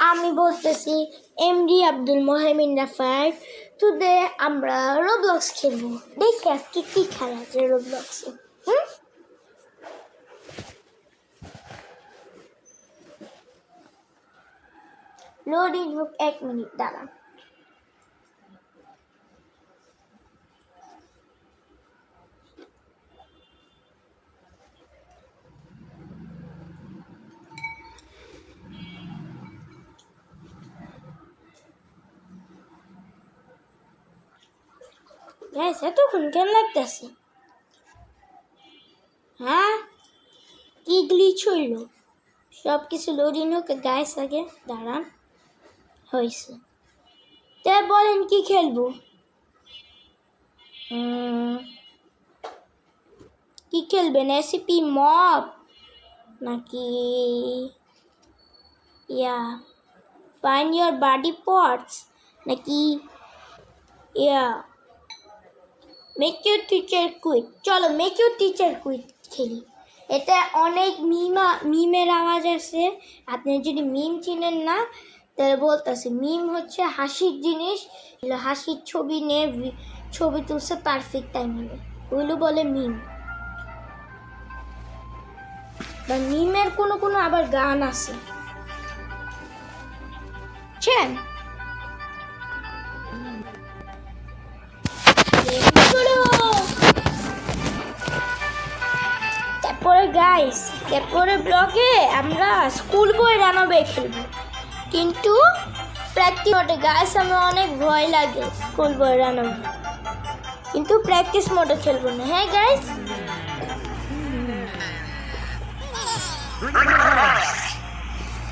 আমি বলতেছি MD Abdul Mohaimin রাফার। Today আমরা রোবলক্স খেলবো। দেখি আজকে কি খেলা আছে রোবলক্সে। লোডিং হোক 1 মিনিট দাঁড়ান। এতক্ষণ কেন লাগতেছে? হ্যাঁ, কি গ্লিচ হইল? সব কিছু লোডিং হোক গাইস, আগে দাঁড়ান। হয়েছে, তে বলেন কি খেলবো? কি খেলবেন? এসিপি মব নাকি ফাইন্ড ইয়োর বডি পার্টস নাকি মেক ইউর টিচার কুইট? চলো মেক ইউর টিচার কুইট খেলি। এটা অনেক মিমের আওয়াজ আসে। আপনি যদি মিম চিনেন না তাহলে বলতেছে, মিম হচ্ছে হাসির জিনিস, হাসির ছবি নিয়ে ছবি তুলছে পারফেক্ট টাইমিংয়ে, ওইগুলো বলে মিম। বা মিমের কোনো আবার গান আছে, বুঝছেন? তারপরে ব্লগে আমরা স্কুল বই রানবে খেলবো, কিন্তু প্র্যাকটিস মোডে। গাইস আমার অনেক ভয় লাগে স্কুল বই রানবে, কিন্তু প্র্যাকটিস মোডে খেলবো না। হ্যাঁ গাইস,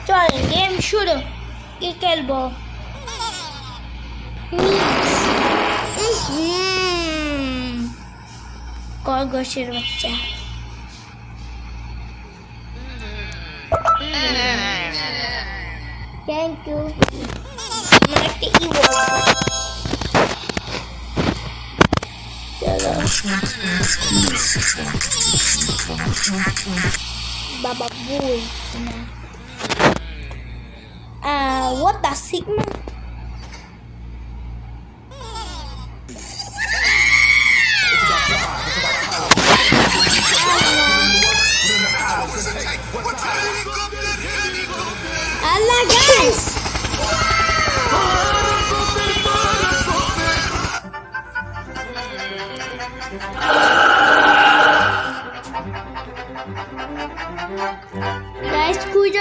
চলেন গেম শুরু। কি খেলবো? খরগোশের বাচ্চা। Thank you. আমার একটা বাবা বই what the sigma? Allah guys,